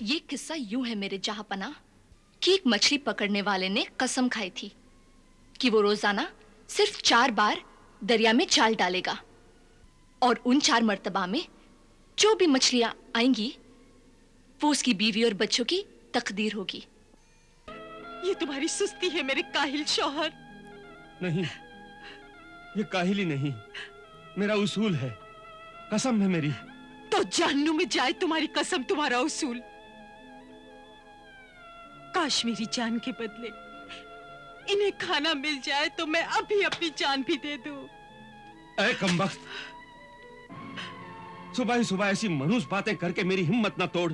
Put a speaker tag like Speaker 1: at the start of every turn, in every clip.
Speaker 1: ये किस्सा यूं है मेरे जहांपना कि एक मछली पकड़ने वाले ने कसम खाई थी कि वो रोजाना सिर्फ 4 बार दरिया में जाल डालेगा और उन 4 मर्तबा में जो भी मछलियां आएंगी वो उसकी बीवी और बच्चों की तकदीर होगी।
Speaker 2: ये तुम्हारी सुस्ती है मेरे काहिल शौहर।
Speaker 3: नहीं, ये काहिली नहीं, मेरा उसूल है, कसम है मेरी।
Speaker 2: तो जहन्नुम में जाए तुम्हारी कसम, तुम्हारा उसूल। काश मेरी जान के बदले इन्हें खाना मिल जाए तो मैं अभी अपनी जान भी दे दूं।
Speaker 3: ऐ कमबख्त, सुबह ही सुबह ऐसी मनहूस बातें करके मेरी हिम्मत ना तोड़।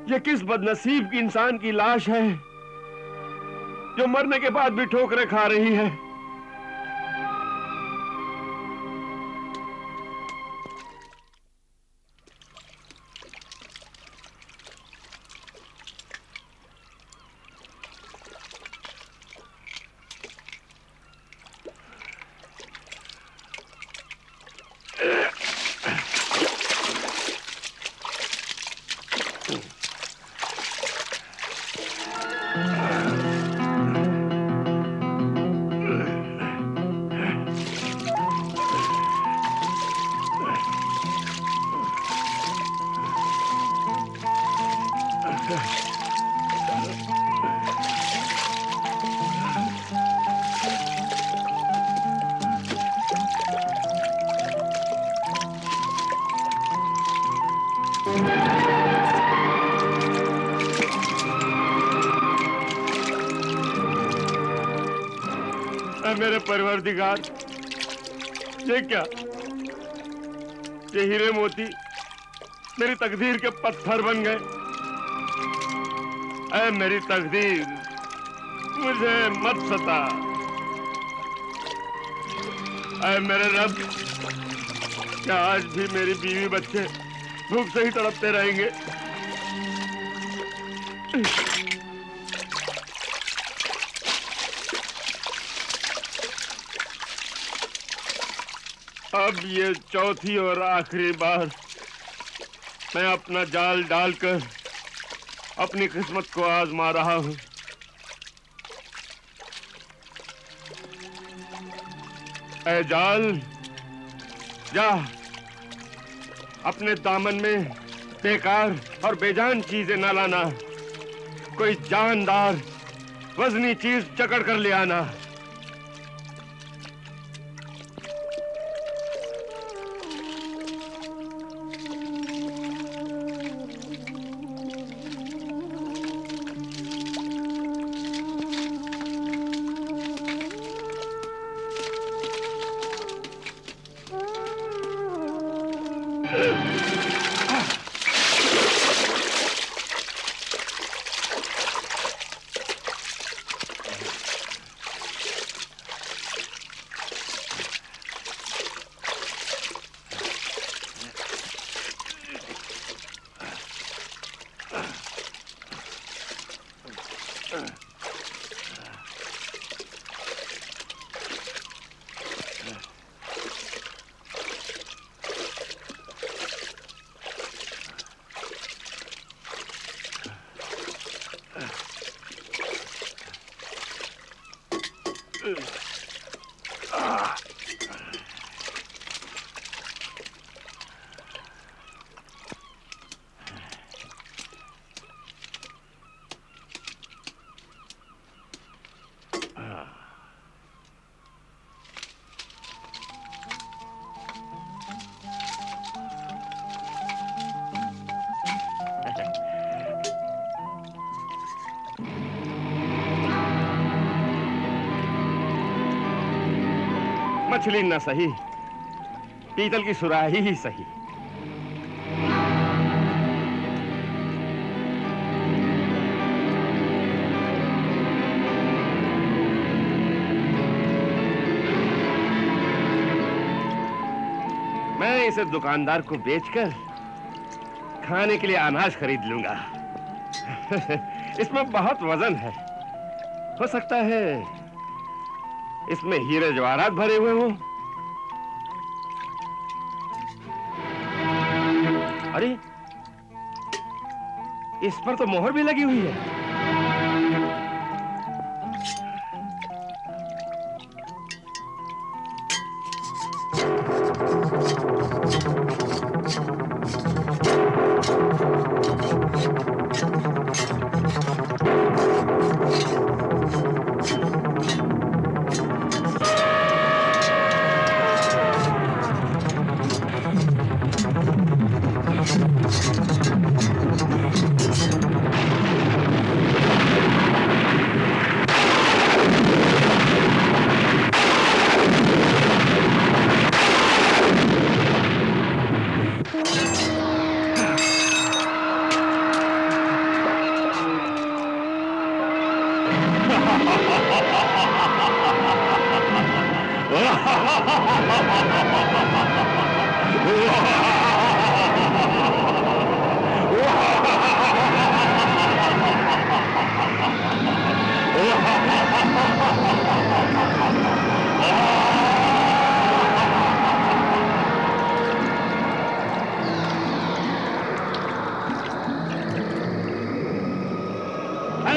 Speaker 3: ये किस बदनसीब की इंसान की लाश है जो मरने के बाद भी ठोकरें खा रही है। मेरे परवरदिगार, ये क्या? ये हीरे मोती मेरी तकदीर के पत्थर बन गए। ऐ मेरी तकदीर, मुझे मत सता। ऐ मेरे रब, क्या आज भी मेरी बीवी बच्चे भूख से ही तड़पते रहेंगे? अब ये चौथी और आखिरी बार मैं अपना जाल डालकर अपनी किस्मत को आजमा रहा हूं। ऐ जाल, जा अपने दामन में बेकार और बेजान चीजें न लाना। कोई जानदार वजनी चीज चकड़ कर ले आना। मछली न सही, पीतल की सुराही ही सही। मैं इसे दुकानदार को बेचकर खाने के लिए अनाज खरीद लूंगा। इसमें बहुत वजन है। हो सकता है इसमें हीरे जवाहरात भरे हुए हों। अरे, इस पर तो मोहर भी लगी हुई है।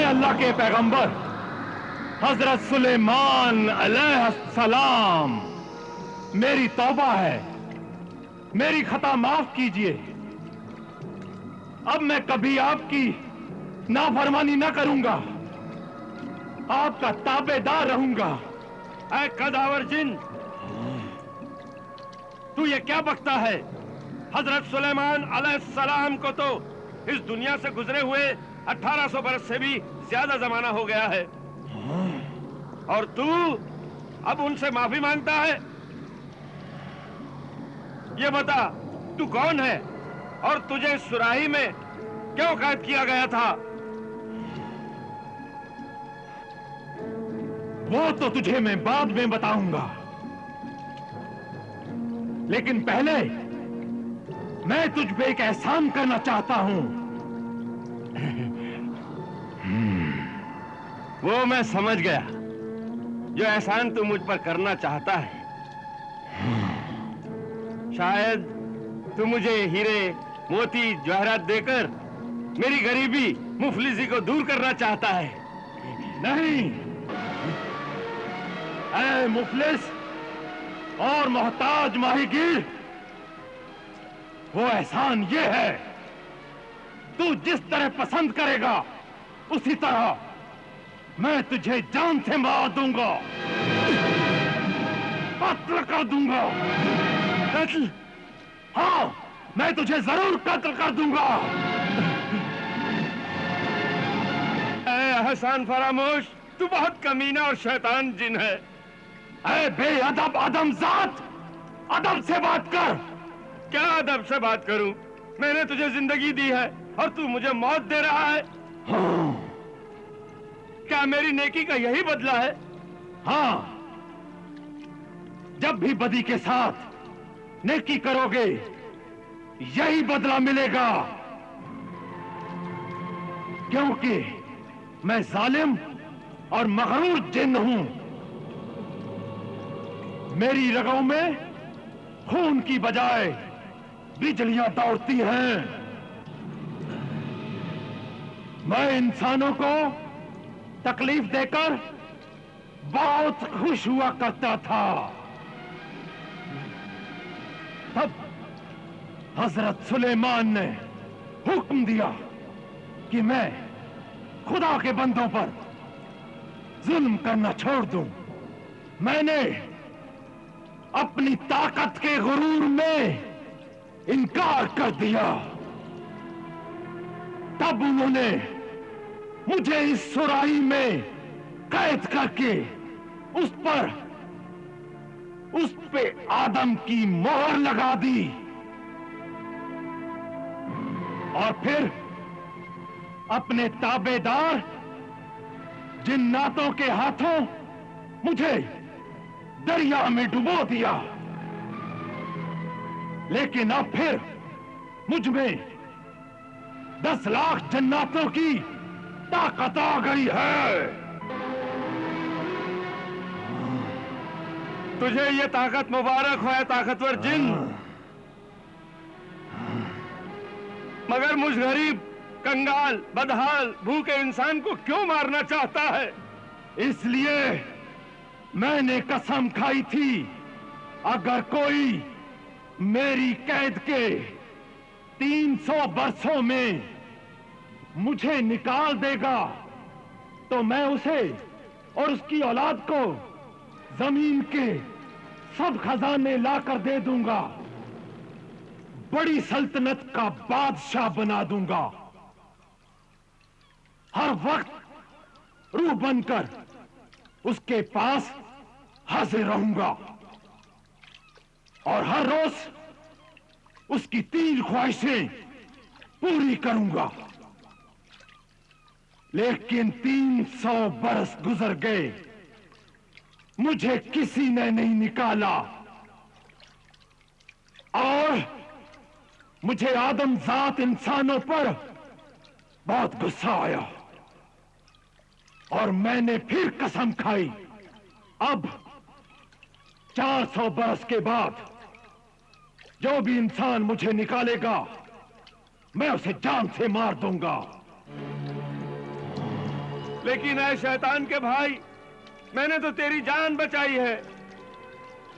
Speaker 4: अल्लाह के पैगंबर हजरत सुलेमान अलैहिस्सलाम, मेरी तौबा है, मेरी खता माफ कीजिए। अब मैं कभी आपकी नाफरमानी न करूंगा, आपका ताबेदार रहूंगा।
Speaker 3: ऐ कदावर जिन, तू ये क्या बकता है? हजरत सुलेमान अलैहिस्सलाम को तो इस दुनिया से गुजरे हुए 1800 बरस से भी ज्यादा जमाना हो गया है, और तू अब उनसे माफी मांगता है? ये बता, तू कौन है और तुझे इस सुराही में क्यों कैद किया गया था?
Speaker 4: वो तो तुझे मैं बाद में बताऊंगा, लेकिन पहले मैं तुझ पे एक एहसान करना चाहता हूं।
Speaker 3: वो मैं समझ गया, जो एहसान तू मुझ पर करना चाहता है। शायद तू मुझे हीरे, मोती, जवाहरात देकर मेरी गरीबी, मुफलिसी को दूर करना चाहता है।
Speaker 4: नहीं, ऐ मुफलिस और मोहताज माहीगीर, वो एहसान ये है, तू जिस तरह पसंद करेगा उसी तरह मैं तुझे जान से मार दूंगा, कत्ल कर दूंगा।
Speaker 3: कत्ल?
Speaker 4: हाँ, मैं तुझे जरूर कत्ल कर दूंगा।
Speaker 3: एहसान फरामोश, तू बहुत कमीना और शैतान जिन है।
Speaker 4: ऐ बेअदब आदमजात, अदब से बात कर।
Speaker 3: क्या अदब से बात करूं? मैंने तुझे जिंदगी दी है और तू मुझे मौत दे रहा है।
Speaker 4: हाँ।
Speaker 3: क्या मेरी नेकी का यही बदला है?
Speaker 4: हाँ, जब भी बदी के साथ नेकी करोगे यही बदला मिलेगा, क्योंकि मैं जालिम और मगरूर जिन्न हूं। मेरी रगों में खून की बजाय बिजलियां दौड़ती हैं। मैं इंसानों को तकलीफ देकर बहुत खुश हुआ करता था। तब हजरत सुलेमान ने हुक्म दिया कि मैं खुदा के बंदों पर जुल्म करना छोड़ दूं। मैंने अपनी ताकत के गुरूर में इनकार कर दिया। तब उन्होंने मुझे इस सुराही में कैद करके उस पे आदम की मोहर लगा दी और फिर अपने ताबेदार जिन्नातों के हाथों मुझे दरिया में डुबो दिया। लेकिन अब फिर मुझ में 10 लाख जन्नातों की ताकत आ गई है।
Speaker 3: तुझे ये ताकत मुबारक हो, ताकतवर जिन। मगर मुझ गरीब, कंगाल, बदहाल, भूखे इंसान को क्यों मारना चाहता है?
Speaker 4: इसलिए मैंने कसम खाई थी, अगर कोई मेरी कैद के 300 बरसों में मुझे निकाल देगा तो मैं उसे और उसकी औलाद को जमीन के सब खजाने लाकर दे दूंगा, बड़ी सल्तनत का बादशाह बना दूंगा। हर वक्त रूह बनकर उसके पास हाजिर रहूंगा और हर रोज उसकी 3 ख्वाहिशें पूरी करूंगा। लेकिन 300 बरस गुजर गए, मुझे किसी ने नहीं निकाला और मुझे आदमजात इंसानों पर बहुत गुस्सा आया और मैंने फिर कसम खाई, अब 400 बरस के बाद जो भी इंसान मुझे निकालेगा मैं उसे जान से मार दूंगा।
Speaker 3: लेकिन ऐ शैतान के भाई, मैंने तो तेरी जान बचाई है।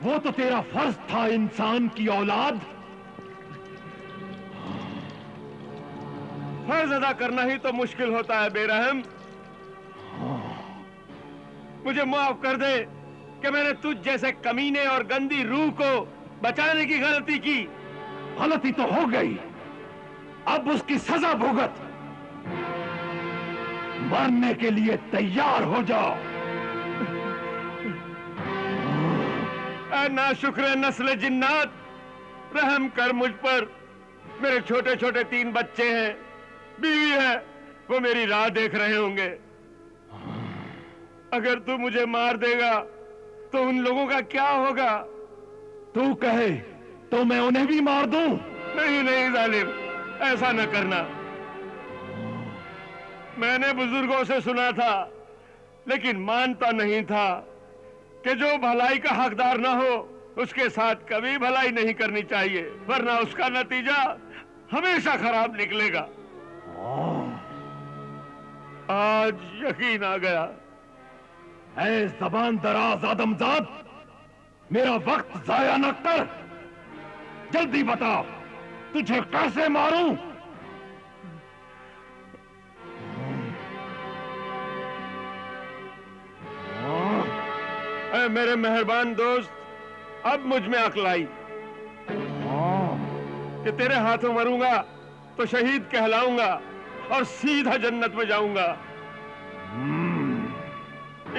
Speaker 4: वो तो तेरा फर्ज था इंसान की औलाद।
Speaker 3: फर्ज अदा करना ही तो मुश्किल होता है बेरहम। मुझे माफ कर दे कि मैंने तुझ जैसे कमीने और गंदी रूह को बचाने की गलती की।
Speaker 4: गलती तो हो गई, अब उसकी सजा भुगत। मरने के लिए तैयार हो जाओ।
Speaker 3: नाशुक्र नस्ल जिन्नात, रहम कर मुझ पर। मेरे छोटे छोटे 3 बच्चे हैं, बीवी है, वो मेरी राह देख रहे होंगे। अगर तू मुझे मार देगा तो उन लोगों का क्या होगा?
Speaker 4: तू कहे तो मैं उन्हें भी मार दूं?
Speaker 3: नहीं नहीं जालिम, ऐसा न करना। मैंने बुजुर्गों से सुना था, लेकिन मानता नहीं था कि जो भलाई का हकदार ना हो उसके साथ कभी भलाई नहीं करनी चाहिए, वरना उसका नतीजा हमेशा खराब निकलेगा। आज यकीन आ गया।
Speaker 4: ऐ ज़बान दराज आदमजाद, मेरा वक्त जाया न कर। जल्दी बता, तुझे कैसे मारूं?
Speaker 3: ऐ मेरे मेहरबान दोस्त, अब मुझ में अक्ल आई कि तेरे हाथों मरूंगा तो शहीद कहलाऊंगा और सीधा जन्नत में जाऊंगा।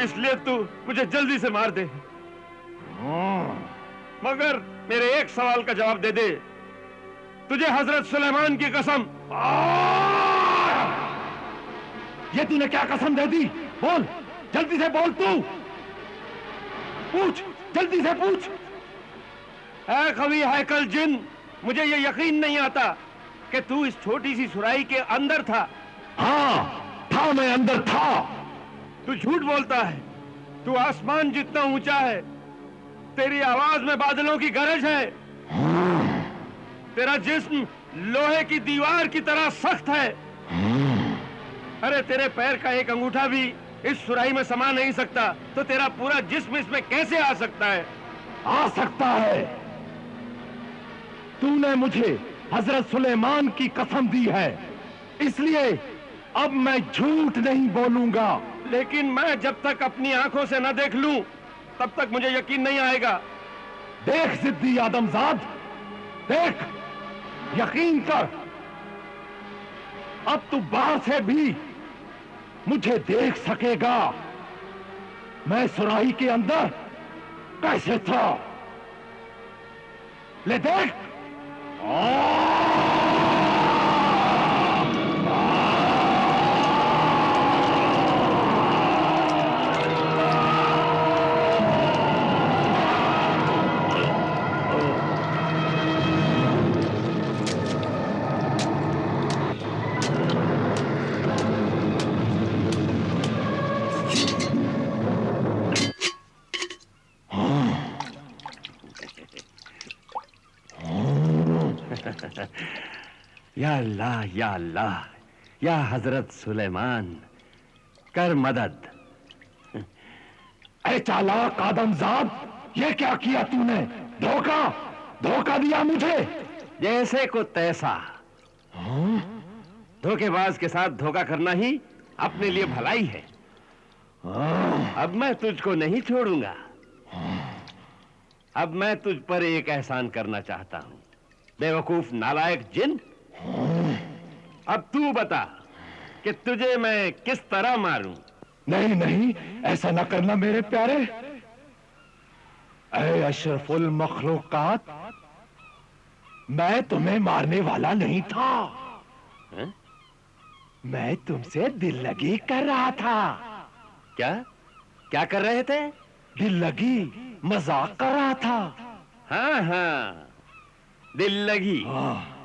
Speaker 3: इसलिए तू मुझे जल्दी से मार दे, मगर मेरे एक सवाल का जवाब दे दे। तुझे हजरत सुलेमान की कसम।
Speaker 4: ये तूने क्या कसम दे दी? बोल, जल्दी से बोल। तू पूछ, जल्दी से पूछ।
Speaker 3: ऐ कवि हैकल जिन, मुझे ये यकीन नहीं आता कि तू इस छोटी सी सुराही के अंदर था।
Speaker 4: हाँ था, मैं अंदर था।
Speaker 3: तू झूठ बोलता है। तू आसमान जितना ऊंचा है, तेरी आवाज में बादलों की गरज है। तेरा जिस्म लोहे की दीवार की तरह सख्त है। अरे तेरे पैर का एक अंगूठा भी इस सुराही में समा नहीं सकता तो तेरा पूरा जिस्म इसमें कैसे आ सकता है?
Speaker 4: आ सकता है। तूने मुझे हजरत सुलेमान की कसम दी है, इसलिए अब मैं झूठ नहीं बोलूंगा।
Speaker 3: लेकिन मैं जब तक अपनी आंखों से न देख लूं तब तक मुझे यकीन नहीं आएगा।
Speaker 4: देख जिद्दी आदमजाद, देख, यकीन कर। अब तू बाहर से भी मुझे देख सकेगा। मैं सुराही के अंदर कैसे था, ले देख।
Speaker 3: या अल्लाह, या अल्लाह, या हजरत सुलेमान, कर मदद।
Speaker 4: ऐ चालाक आदमजाद, ये क्या किया तूने? धोखा, धोखा दिया मुझे।
Speaker 3: जैसे को तैसा। धोखेबाज के साथ धोखा करना ही अपने लिए भलाई है। अब मैं तुझको नहीं छोड़ूंगा। अब मैं तुझ पर एक एहसान करना चाहता हूं, बेवकूफ नालायक जिन। अब तू बता कि तुझे मैं किस तरह मारूं?
Speaker 4: नहीं नहीं, ऐसा ना करना मेरे प्यारे। ऐ अशरफुल मखलूकात, मैं तुम्हें मारने वाला नहीं था।
Speaker 3: है?
Speaker 4: मैं तुमसे दिल लगी कर रहा था।
Speaker 3: क्या क्या कर रहे थे?
Speaker 4: दिल लगी, मजाक कर रहा था।
Speaker 3: हाँ हाँ, दिल लगी,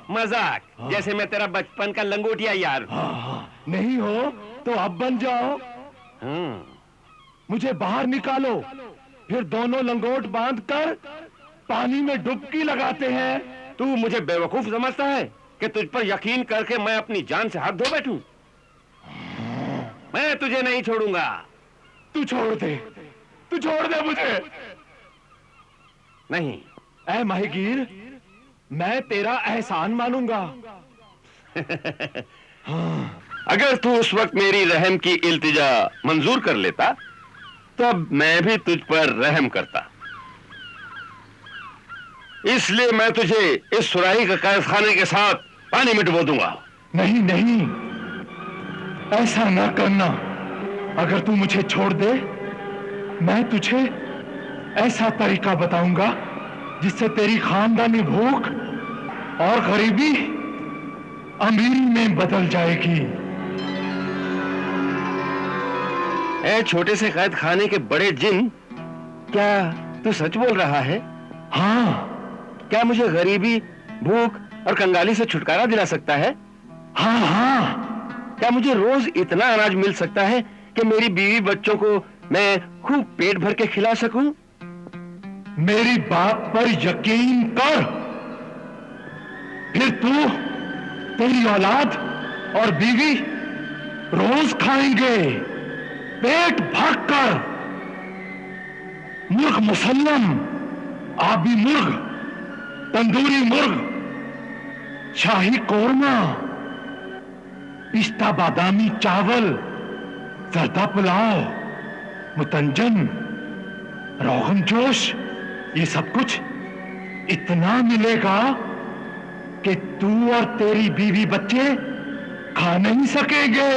Speaker 3: मजाक। जैसे मैं तेरा बचपन का लंगोटिया यार हूं।
Speaker 4: नहीं हो तो अब बन जाओ। मुझे बाहर निकालो, फिर दोनों लंगोट बांधकर पानी में डुबकी लगाते हैं।
Speaker 3: तू मुझे बेवकूफ समझता है कि तुझ पर यकीन करके मैं अपनी जान से हाथ धो बैठूं? मैं तुझे नहीं छोड़ूंगा।
Speaker 4: तू छोड़ दे, तू छोड़ दे मुझे।
Speaker 3: नहीं।
Speaker 4: ऐ माहीगीर, मैं तेरा एहसान मानूंगा।
Speaker 3: अगर तू उस वक्त मेरी रहम की इल्तिजा मंजूर कर लेता तो अब मैं भी तुझ पर रहम करता। इसलिए मैं तुझे इस सुराही के कैदखाने के साथ पानी में डुबो दूंगा।
Speaker 4: नहीं नहीं, ऐसा ना करना। अगर तू मुझे छोड़ दे, मैं तुझे ऐसा तरीका बताऊंगा जिससे तेरी खानदानी भूख और गरीबी अमीरी में बदल जाएगी।
Speaker 3: ए छोटे से कैद खाने के बड़े जिन, क्या तू सच बोल रहा है?
Speaker 4: हाँ।
Speaker 3: क्या मुझे गरीबी, भूख और कंगाली से छुटकारा दिला सकता है?
Speaker 4: हाँ हाँ।
Speaker 3: क्या मुझे रोज इतना अनाज मिल सकता है कि मेरी बीवी बच्चों को मैं खूब पेट भर के खिला सकूं?
Speaker 4: मेरी बात पर यकीन कर, फिर तू, तेरी औलाद और बीवी रोज खाएंगे पेट भर कर। मुर्ग मुसल्लम, आबी मुर्ग, तंदूरी मुर्ग, शाही कोरमा, पिस्ता बादामी चावल, जर्दा पुलाव, मुतंजन, रोगन जोश, ये सब कुछ इतना मिलेगा कि तू और तेरी बीवी बच्चे खा नहीं सकेंगे।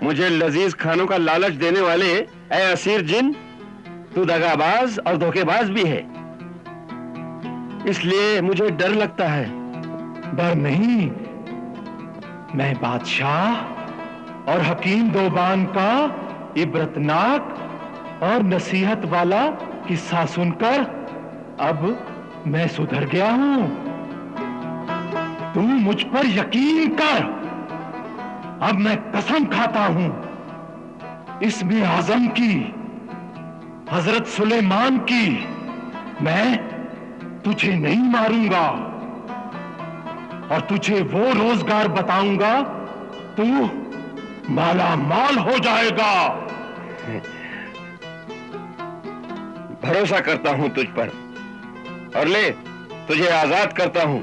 Speaker 3: मुझे लजीज खानों का लालच देने वाले ऐ असीर जिन, तू दगाबाज और धोखेबाज भी है, इसलिए मुझे डर लगता है।
Speaker 4: डर नहीं, मैं बादशाह और हकीम दोबान का इबरतनाक और नसीहत वाला किस्सा सुनकर अब मैं सुधर गया हूं। तू मुझ पर यकीन कर। अब मैं कसम खाता हूं इसमें आजम की, हजरत सुलेमान की, मैं तुझे नहीं मारूंगा और तुझे वो रोजगार बताऊंगा तू माला माल हो जाएगा।
Speaker 3: भरोसा करता हूं तुझ पर, और ले, तुझे आजाद करता हूं।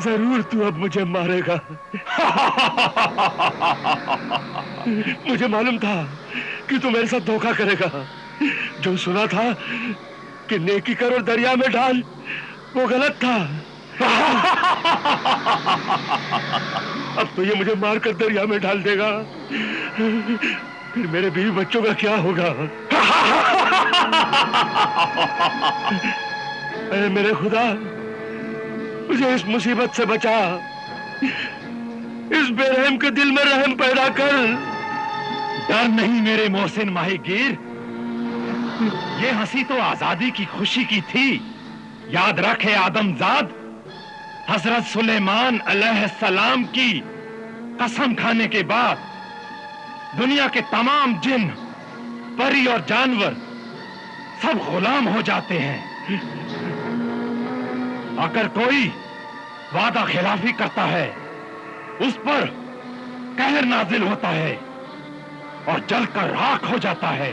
Speaker 3: जरूर तू अब मुझे मारेगा। मुझे मालूम था कि तू मेरे साथ धोखा करेगा। जो सुना था कि नेकी कर और दरिया में डाल, वो गलत था। अब तो ये मुझे मारकर दरिया में डाल देगा, फिर मेरे बीवी बच्चों का क्या होगा? ऐ मेरे खुदा, मुझे इस मुसीबत से बचा। इस बेरहम के दिल में रहम पैदा कर।
Speaker 4: डर नहीं मेरे मोहसिन माहीगीर, ये हंसी तो आजादी की खुशी की थी। याद रखे आदमजाद, हजरत सुलेमान अलैहिस्सलाम की कसम खाने के बाद दुनिया के तमाम जिन, परी और जानवर सब गुलाम हो जाते हैं। अगर कोई वादा खिलाफी करता है, उस पर कहर नाजिल होता है और जलकर राख हो जाता है।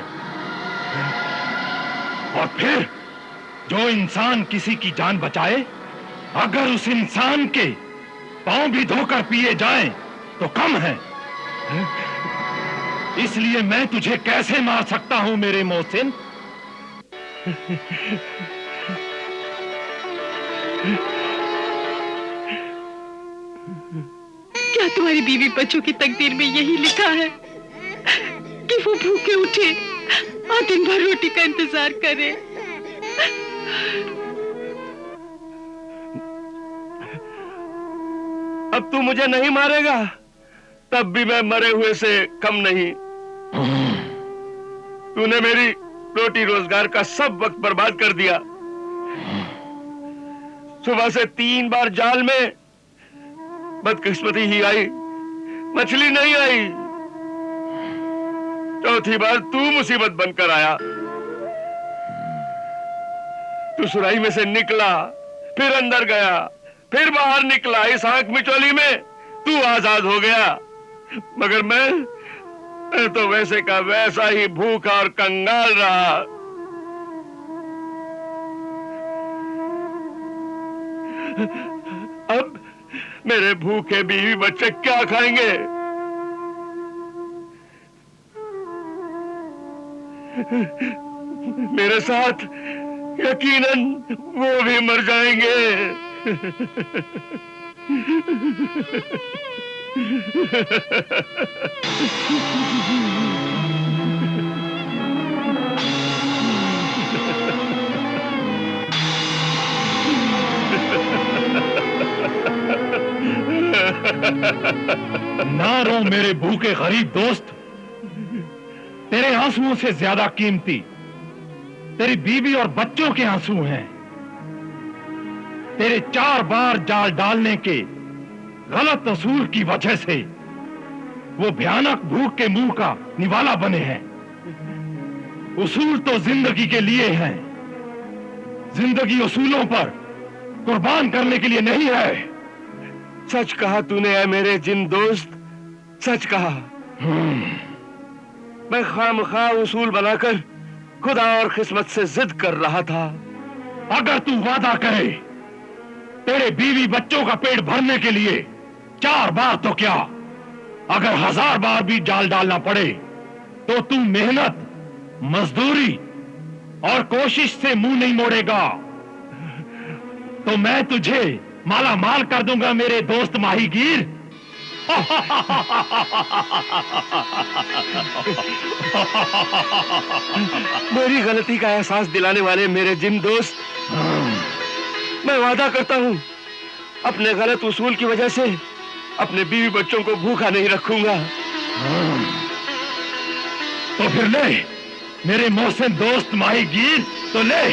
Speaker 4: और फिर जो इंसान किसी की जान बचाए, अगर उस इंसान के पांव भी धोकर पिए जाएं, तो कम है। इसलिए मैं तुझे कैसे मार सकता हूं मेरे मोहसिन?
Speaker 2: क्या तुम्हारी बीवी बच्चों की तकदीर में यही लिखा है कि वो भूखे उठे और दिन भर रोटी का इंतजार करे?
Speaker 3: अब तू मुझे नहीं मारेगा, तब भी मैं मरे हुए से कम नहीं। तूने मेरी रोटी रोजगार का सब वक्त बर्बाद कर दिया। सुबह से 3 बार जाल में बदकिस्मती ही आई, मछली नहीं आई। चौथी बार तू मुसीबत बनकर आया। तू सुराही में से निकला, फिर अंदर गया, फिर बाहर निकला। इस आंख मिचौली में तू आजाद हो गया, मगर मैं तो वैसे का वैसा ही भूखा और कंगाल रहा। अब मेरे भूखे बीवी बच्चे क्या खाएंगे? मेरे साथ यकीनन वो भी मर जाएंगे।
Speaker 4: ना रो मेरे भूखे गरीब दोस्त, तेरे आंसुओं से ज्यादा कीमती तेरी बीवी और बच्चों के आंसू हैं। तेरे 4 बार जाल डालने के गलत असूल की वजह से वो भयानक भूख के मुंह का निवाला बने हैं। उसूल तो जिंदगी के लिए हैं, जिंदगी उसूलों पर कुर्बान करने के लिए नहीं है।
Speaker 3: सच कहा तूने है मेरे जिन दोस्त, सच कहा। मैं खामखा उसूल बनाकर खुदा और किस्मत से जिद कर रहा था।
Speaker 4: अगर तू वादा करे तेरे बीवी बच्चों का पेट भरने के लिए 4 बार तो क्या, अगर 1000 बार भी जाल डालना पड़े, तो तू मेहनत, मजदूरी और कोशिश से मुंह नहीं मोड़ेगा, तो मैं तुझे माला माल कर दूंगा मेरे दोस्त माहीगीर।
Speaker 3: मेरी गलती का एहसास दिलाने वाले मेरे जिन दोस्त, मैं वादा करता हूं अपने गलत उसूल की वजह से अपने बीवी बच्चों को भूखा नहीं रखूंगा।
Speaker 4: तो फिर ले मेरे मोहसिन दोस्त माहीगीर, तो ले।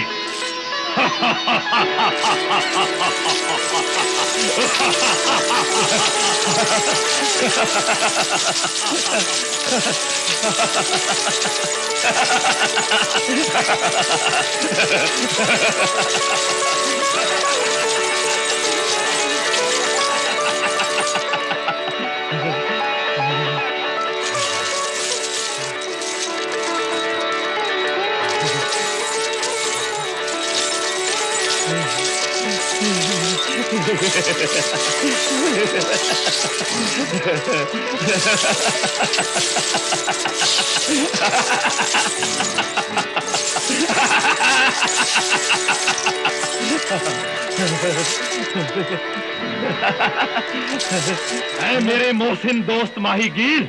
Speaker 4: ऐ मेरे मोहसिन दोस्त माहीगीर,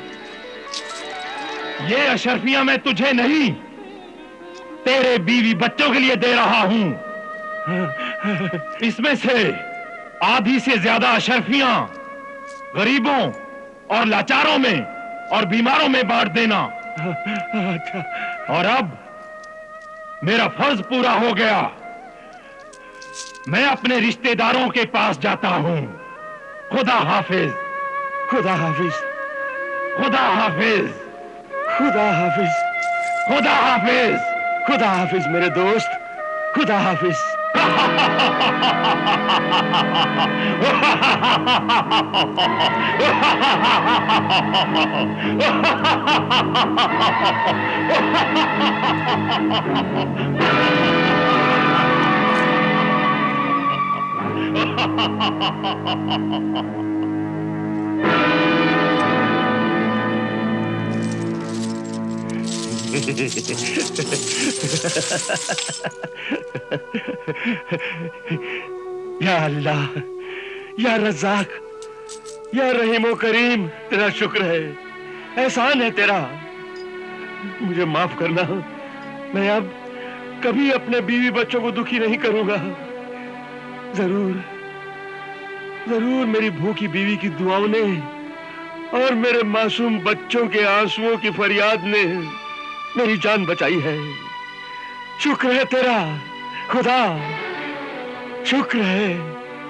Speaker 4: ये अशरफियां मैं तुझे नहीं, तेरे बीवी बच्चों के लिए दे रहा हूं। इसमें से आधी से ज्यादा अशरफियां गरीबों और लाचारों में और बीमारों में बांट देना। और अब मेरा फर्ज पूरा हो गया, मैं अपने रिश्तेदारों के पास जाता हूं। खुदा हाफिज।
Speaker 3: खुदा हाफिज।
Speaker 4: खुदा हाफिज।
Speaker 3: खुदा हाफिज।
Speaker 4: खुदा हाफिज।
Speaker 3: खुदा हाफिज मेरे दोस्त, खुदा हाफिज। या अल्लाह, या रज़ाक, या रहीम करीम, तेरा शुक्र है, एहसान है तेरा। मुझे माफ करना, मैं अब कभी अपने बीवी बच्चों को दुखी नहीं करूंगा। जरूर जरूर मेरी भूखी बीवी की दुआओं ने और मेरे मासूम बच्चों के आंसुओं की फरियाद ने मेरी जान बचाई है। शुक्र है तेरा खुदा, शुक्र है।